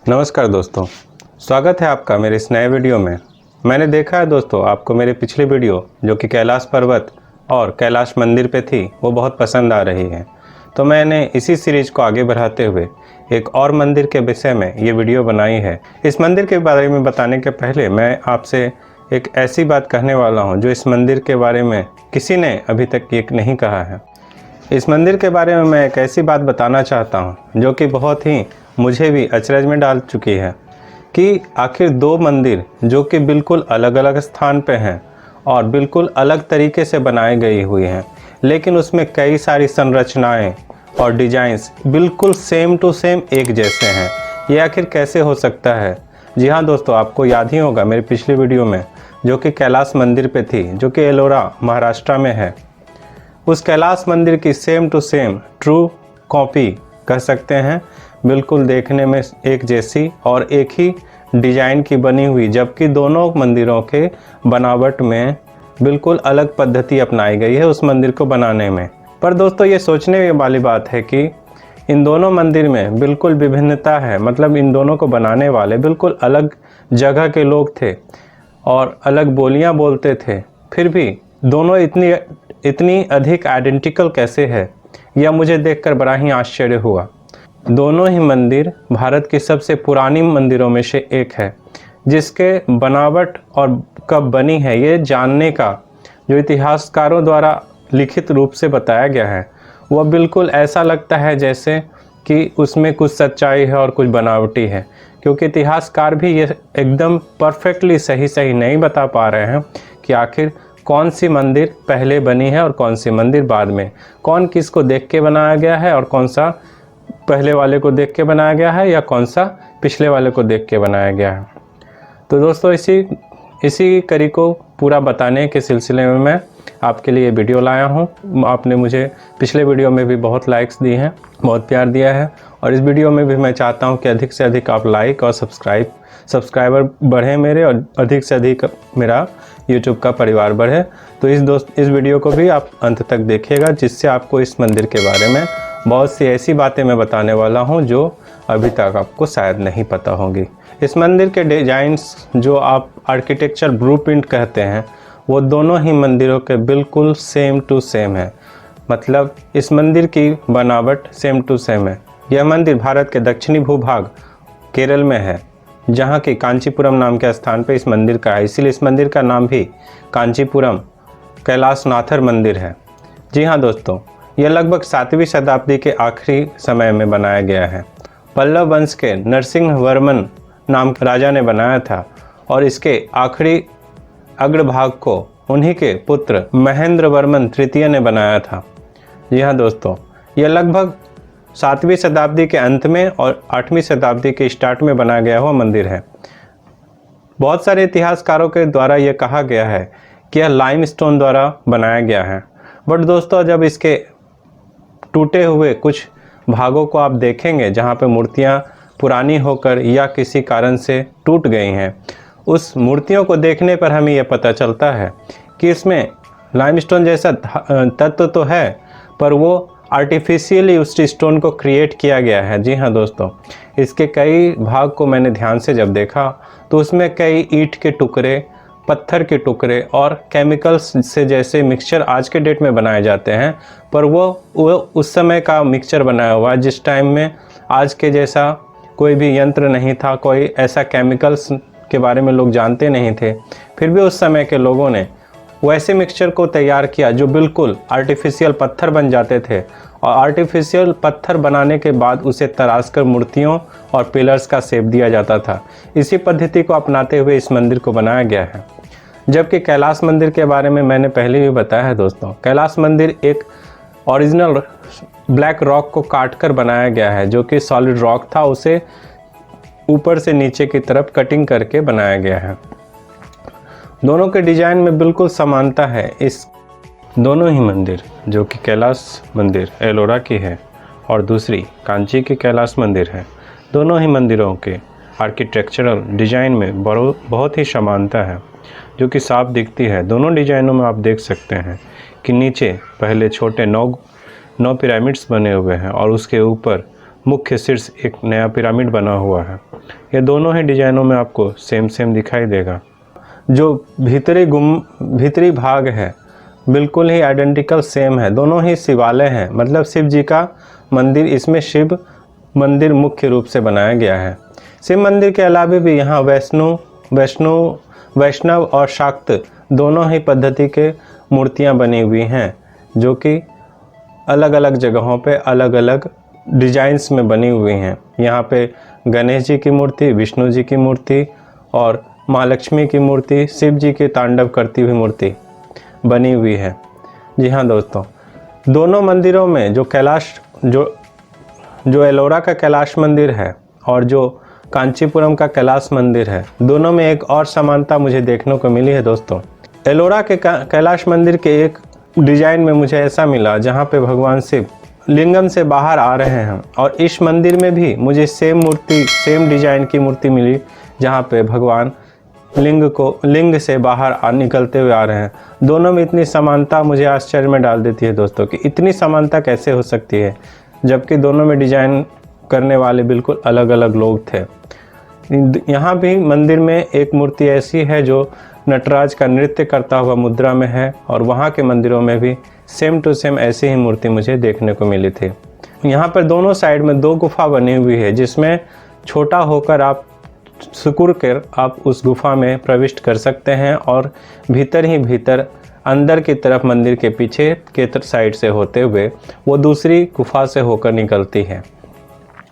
नमस्कार दोस्तों, स्वागत है आपका मेरे इस नए वीडियो में। मैंने देखा है दोस्तों, आपको मेरे पिछली वीडियो जो कि कैलाश पर्वत और कैलाश मंदिर पे थी वो बहुत पसंद आ रही है। तो मैंने इसी सीरीज को आगे बढ़ाते हुए एक और मंदिर के विषय में ये वीडियो बनाई है। इस मंदिर के बारे में बताने के पहले मैं आपसे एक ऐसी बात कहने वाला हूँ जो इस मंदिर के बारे में किसी ने अभी तक ये नहीं कहा है। इस मंदिर के बारे में मैं एक ऐसी बात बताना चाहता हूँ जो कि बहुत ही मुझे भी अचरज में डाल चुकी है कि आखिर दो मंदिर जो कि बिल्कुल अलग अलग स्थान पे हैं और बिल्कुल अलग तरीके से बनाई गई हुई हैं, लेकिन उसमें कई सारी संरचनाएं और डिजाइन्स बिल्कुल सेम टू सेम एक जैसे हैं। ये आखिर कैसे हो सकता है? जी हाँ दोस्तों, आपको याद ही होगा मेरी पिछली वीडियो में जो कि कैलाश मंदिर पे थी, जो कि एलोरा महाराष्ट्र में है। उस कैलाश मंदिर की same to same true copy कह सकते हैं, बिल्कुल देखने में एक जैसी और एक ही डिजाइन की बनी हुई, जबकि दोनों मंदिरों के बनावट में बिल्कुल अलग पद्धति अपनाई गई है उस मंदिर को बनाने में। पर दोस्तों, ये सोचने वाली बात है कि इन दोनों मंदिर में बिल्कुल विभिन्नता है। मतलब इन दोनों को बनाने वाले बिल्कुल अलग जगह के लोग थे और अलग बोलियां बोलते थे, फिर भी दोनों इतनी अधिक आइडेंटिकल कैसे है, यह मुझे देखकर बड़ा ही आश्चर्य हुआ। दोनों ही मंदिर भारत की सबसे पुरानी मंदिरों में से एक है, जिसके बनावट और कब बनी है ये जानने का जो इतिहासकारों द्वारा लिखित रूप से बताया गया है, वह बिल्कुल ऐसा लगता है जैसे कि उसमें कुछ सच्चाई है और कुछ बनावटी है, क्योंकि इतिहासकार भी ये एकदम परफेक्टली सही नहीं बता पा रहे हैं कि आखिर कौन सी मंदिर पहले बनी है और कौन सी मंदिर बाद में, कौन किसको देख के बनाया गया है और कौन सा पहले वाले को देख के बनाया गया है या कौन सा पिछले वाले को देख के बनाया गया है। तो दोस्तों, इसी कड़ी को पूरा बताने के सिलसिले में मैं आपके लिए वीडियो लाया हूं। आपने मुझे पिछले वीडियो में भी बहुत लाइक्स दिए हैं, बहुत प्यार दिया है, और इस वीडियो में भी मैं चाहता हूं कि अधिक से अधिक आप लाइक और सब्सक्राइबर बढ़े मेरे, और अधिक से अधिक मेरा यूट्यूब का परिवार बढ़े। तो इस वीडियो को भी आप अंत तक देखिएगा, जिससे आपको इस मंदिर के बारे में बहुत सी ऐसी बातें मैं बताने वाला हूं जो अभी तक आपको शायद नहीं पता होंगी। इस मंदिर के डिजाइन्स जो आप आर्किटेक्चर ब्लूप्रिंट कहते हैं, वो दोनों ही मंदिरों के बिल्कुल सेम टू सेम है। मतलब इस मंदिर की बनावट सेम टू सेम है। यह मंदिर भारत के दक्षिणी भूभाग केरल में है, जहाँ की कांचीपुरम नाम के स्थान पर इस मंदिर का है। इसीलिए इस मंदिर का नाम भी कांचीपुरम कैलाशनाथर मंदिर है। जी हाँ दोस्तों, यह लगभग 7वीं शताब्दी के आखिरी समय में बनाया गया है। पल्लव वंश के नरसिंहवर्मन नाम के राजा ने बनाया था और इसके आखिरी अग्रभाग को उन्हीं के पुत्र महेंद्रवर्मन तृतीय ने बनाया था। जी हाँ दोस्तों, यह लगभग 7वीं शताब्दी के अंत में और 8वीं शताब्दी के स्टार्ट में बनाया गया हुआ मंदिर है। बहुत सारे इतिहासकारों के द्वारा यह कहा गया है कि यह लाइमस्टोन द्वारा बनाया गया है। बट दोस्तों, जब इसके टूटे हुए कुछ भागों को आप देखेंगे जहाँ पे मूर्तियाँ पुरानी होकर या किसी कारण से टूट गई हैं, उस मूर्तियों को देखने पर हमें यह पता चलता है कि इसमें लाइमस्टोन जैसा तत्व तो है, पर वो आर्टिफिशियली उस स्टोन को क्रिएट किया गया है। जी हाँ दोस्तों, इसके कई भाग को मैंने ध्यान से जब देखा तो उसमें कई ईंट के टुकड़े, पत्थर के टुकड़े और केमिकल्स से जैसे मिक्सचर आज के डेट में बनाए जाते हैं, पर वो उस समय का मिक्सचर बनाया हुआ है, जिस टाइम में आज के जैसा कोई भी यंत्र नहीं था, कोई ऐसा केमिकल्स के बारे में लोग जानते नहीं थे। फिर भी उस समय के लोगों ने वैसे मिक्सचर को तैयार किया जो बिल्कुल आर्टिफिशियल पत्थर बन जाते थे, और आर्टिफिशियल पत्थर बनाने के बाद उसे तराश कर मूर्तियों और पिलर्स का शेप दिया जाता था। इसी पद्धति को अपनाते हुए इस मंदिर को बनाया गया है। जबकि कैलाश मंदिर के बारे में मैंने पहले भी बताया है दोस्तों, कैलाश मंदिर एक ओरिजिनल ब्लैक रॉक को काटकर बनाया गया है, जो कि सॉलिड रॉक था, उसे ऊपर से नीचे की तरफ कटिंग करके बनाया गया है। दोनों के डिजाइन में बिल्कुल समानता है। इस दोनों ही मंदिर, जो कि कैलाश मंदिर एलोरा की है और दूसरी कांची की कैलाश मंदिर है, दोनों ही मंदिरों के आर्किटेक्चरल डिजाइन में बहुत ही समानता है, जो कि साफ दिखती है। दोनों डिजाइनों में आप देख सकते हैं कि नीचे पहले छोटे 9 पिरामिड्स बने हुए हैं और उसके ऊपर मुख्य शीर्ष एक नया पिरामिड बना हुआ है। ये दोनों ही डिजाइनों में आपको सेम दिखाई देगा। जो भीतरी भाग है बिल्कुल ही आइडेंटिकल सेम है, दोनों ही शिवालय हैं, मतलब शिव जी का मंदिर। इसमें शिव मंदिर मुख्य रूप से बनाया गया है। शिव मंदिर के अलावा भी यहाँ वैष्णव और शाक्त दोनों ही पद्धति के मूर्तियाँ बनी हुई हैं, जो कि अलग अलग जगहों पे अलग अलग डिजाइन्स में बनी हुई हैं। यहाँ पे गणेश जी की मूर्ति, विष्णु जी की मूर्ति और माँ लक्ष्मी की मूर्ति, शिव जी की तांडव करती हुई मूर्ति बनी हुई है। जी हाँ दोस्तों, दोनों मंदिरों में जो एलोरा का कैलाश मंदिर है और जो कांचीपुरम का कैलाश मंदिर है, दोनों में एक और समानता मुझे देखने को मिली है दोस्तों। एलोरा के कैलाश मंदिर के एक डिजाइन में मुझे ऐसा मिला जहाँ पे भगवान शिव लिंगम से बाहर आ रहे हैं, और इस मंदिर में भी मुझे सेम डिजाइन की मूर्ति मिली जहाँ पे भगवान लिंग से बाहर निकलते हुए आ रहे हैं। दोनों में इतनी समानता मुझे आश्चर्य में डाल देती है दोस्तों कि इतनी समानता कैसे हो सकती है, जबकि दोनों में डिजाइन करने वाले बिल्कुल अलग अलग लोग थे। यहाँ भी मंदिर में एक मूर्ति ऐसी है जो नटराज का नृत्य करता हुआ मुद्रा में है, और वहाँ के मंदिरों में भी सेम टू सेम ऐसी ही मूर्ति मुझे देखने को मिली थी। यहाँ पर दोनों साइड में 2 गुफा बनी हुई है, जिसमें छोटा होकर आप सिकुड़ कर आप उस गुफा में प्रविष्ट कर सकते हैं, और भीतर अंदर की तरफ मंदिर के पीछे के साइड से होते हुए वो दूसरी गुफा से होकर निकलती है।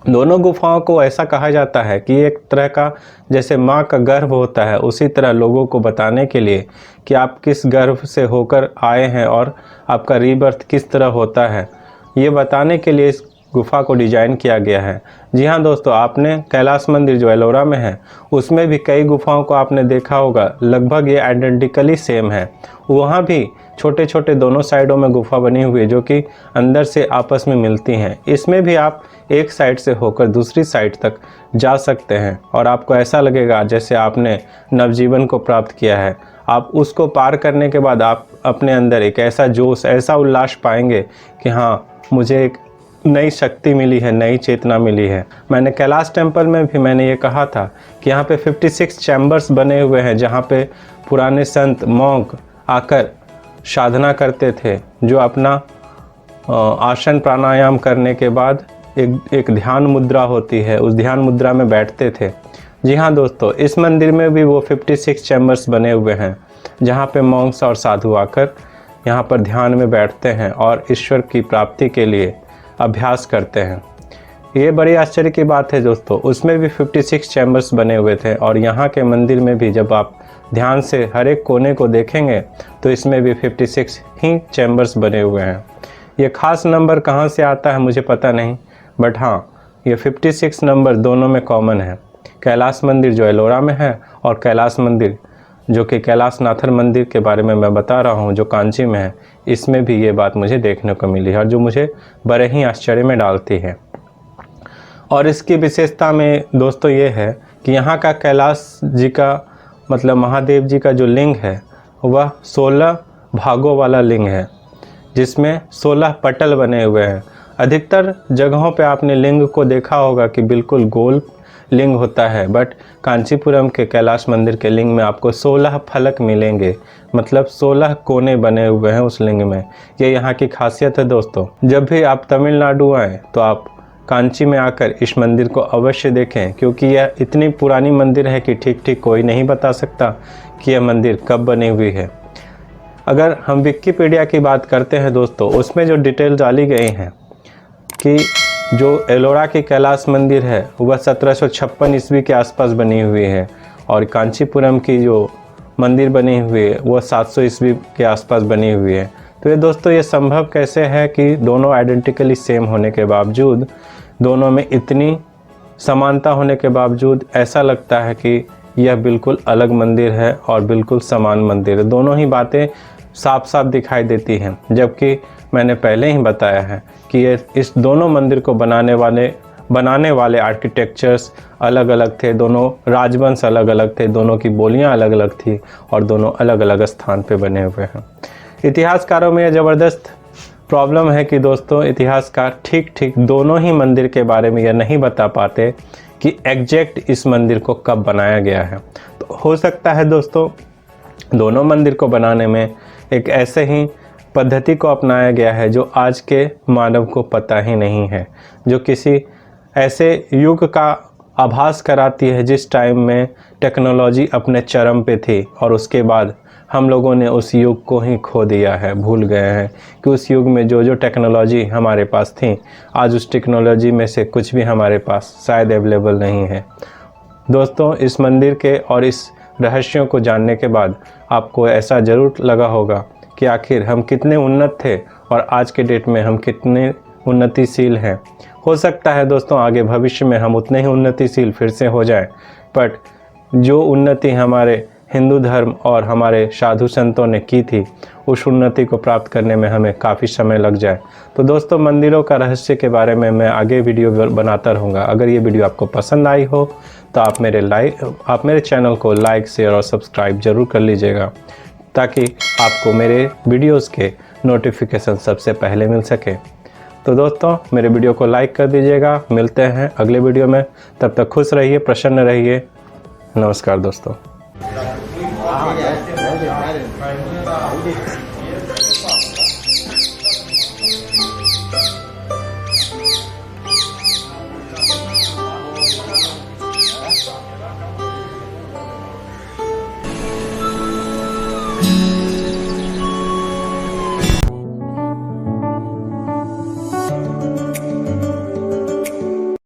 दोनों गुफाओं को ऐसा कहा जाता है कि एक तरह का जैसे माँ का गर्भ होता है, उसी तरह लोगों को बताने के लिए कि आप किस गर्भ से होकर आए हैं और आपका रीबर्थ किस तरह होता है, ये बताने के लिए इस गुफा को डिजाइन किया गया है। जी हाँ दोस्तों, आपने कैलाश मंदिर जो एलोरा में है उसमें भी कई गुफाओं को आपने देखा होगा, लगभग ये आइडेंटिकली सेम है। वहाँ भी छोटे छोटे दोनों साइडों में गुफा बनी हुई है जो कि अंदर से आपस में मिलती हैं। इसमें भी आप एक साइड से होकर दूसरी साइड तक जा सकते हैं, और आपको ऐसा लगेगा जैसे आपने नवजीवन को प्राप्त किया है। आप उसको पार करने के बाद आप अपने अंदर एक ऐसा जोश, ऐसा उल्लास पाएंगे कि हाँ, मुझे एक नई शक्ति मिली है, नई चेतना मिली है। मैंने कैलाश टेम्पल में भी मैंने ये कहा था कि यहाँ पे 56 चैम्बर्स बने हुए हैं, जहाँ पे पुराने संत मॉन्क आकर साधना करते थे, जो अपना आसन प्राणायाम करने के बाद एक ध्यान मुद्रा होती है, उस ध्यान मुद्रा में बैठते थे। जी हाँ दोस्तों, इस मंदिर में भी वो 56 चैम्बर्स बने हुए हैं, जहाँ पे मॉन्क्स और साधु आकर यहाँ पर ध्यान में बैठते हैं और ईश्वर की प्राप्ति के लिए अभ्यास करते हैं। ये बड़ी आश्चर्य की बात है दोस्तों, उसमें भी 56 चैम्बर्स बने हुए थे, और यहाँ के मंदिर में भी जब आप ध्यान से हर एक कोने को देखेंगे तो इसमें भी 56 ही चैम्बर्स बने हुए हैं। ये खास नंबर कहाँ से आता है मुझे पता नहीं, बट हाँ, ये 56 नंबर दोनों में कॉमन है। कैलाश मंदिर जो एलोरा में है और कैलाश मंदिर जो कि कैलाशनाथर मंदिर के बारे में मैं बता रहा हूँ जो कांची में है, इसमें भी ये बात मुझे देखने को मिली है, और जो मुझे बड़े ही आश्चर्य में डालती है। और इसकी विशेषता में दोस्तों ये है कि यहाँ का कैलाश जी का मतलब महादेव जी का जो लिंग है वह 16 भागों वाला लिंग है, जिसमें 16 पटल बने हुए हैं। अधिकतर जगहों पे आपने लिंग को देखा होगा कि बिल्कुल गोल लिंग होता है, बट कांचीपुरम के कैलाश मंदिर के लिंग में आपको 16 फलक मिलेंगे, मतलब 16 कोने बने हुए हैं उस लिंग में। ये यहाँ की खासियत है दोस्तों। जब भी आप तमिलनाडु आएँ तो आप कांची में आकर इस मंदिर को अवश्य देखें, क्योंकि यह इतनी पुरानी मंदिर है कि ठीक कोई नहीं बता सकता कि यह मंदिर कब बनी हुई है। अगर हम विकिपीडिया की बात करते हैं दोस्तों, उसमें जो डिटेल डाली गई हैं कि जो एलोरा की कैलाश मंदिर है वह 1756 ईस्वी के आसपास बनी हुई है, और कांचीपुरम की जो मंदिर बनी हुई है वह 700 ईस्वी के आसपास बनी हुई है। तो ये दोस्तों, ये संभव कैसे है कि दोनों आइडेंटिकली सेम होने के बावजूद, दोनों में इतनी समानता होने के बावजूद ऐसा लगता है कि यह बिल्कुल अलग मंदिर है और बिल्कुल समान मंदिर है। दोनों ही बातें साफ साफ दिखाई देती हैं, जबकि मैंने पहले ही बताया है कि ये इस दोनों मंदिर को बनाने वाले आर्किटेक्चर्स अलग अलग थे, दोनों राजवंश अलग अलग थे, दोनों की बोलियां अलग अलग थी, और दोनों अलग अलग स्थान पे बने हुए हैं। इतिहासकारों में यह ज़बरदस्त प्रॉब्लम है कि दोस्तों इतिहासकार ठीक दोनों ही मंदिर के बारे में यह नहीं बता पाते कि एग्जैक्ट इस मंदिर को कब बनाया गया है। तो हो सकता है दोस्तों दोनों मंदिर को बनाने में एक ऐसे ही पद्धति को अपनाया गया है जो आज के मानव को पता ही नहीं है, जो किसी ऐसे युग का आभास कराती है जिस टाइम में टेक्नोलॉजी अपने चरम पे थी और उसके बाद हम लोगों ने उस युग को ही खो दिया है, भूल गए हैं कि उस युग में जो टेक्नोलॉजी हमारे पास थी, आज उस टेक्नोलॉजी में से कुछ भी हमारे पास शायद अवेलेबल नहीं है। दोस्तों इस मंदिर के और इस रहस्यों को जानने के बाद आपको ऐसा ज़रूर लगा होगा कि आखिर हम कितने उन्नत थे और आज के डेट में हम कितने उन्नतिशील हैं। हो सकता है दोस्तों आगे भविष्य में हम उतने ही उन्नतिशील फिर से हो जाएं, बट जो उन्नति हमारे हिंदू धर्म और हमारे साधु संतों ने की थी उस उन्नति को प्राप्त करने में हमें काफ़ी समय लग जाए। तो दोस्तों मंदिरों का रहस्य के बारे में मैं आगे वीडियो बनाता रहूँगा। अगर ये वीडियो आपको पसंद आई हो तो आप मेरे चैनल को लाइक, शेयर और सब्सक्राइब ज़रूर कर लीजिएगा ताकि आपको मेरे वीडियोज़ के नोटिफिकेशन सबसे पहले मिल सके। तो दोस्तों मेरे वीडियो को लाइक कर दीजिएगा। मिलते हैं अगले वीडियो में, तब तक खुश रहिए, प्रसन्न रहिए। नमस्कार दोस्तों।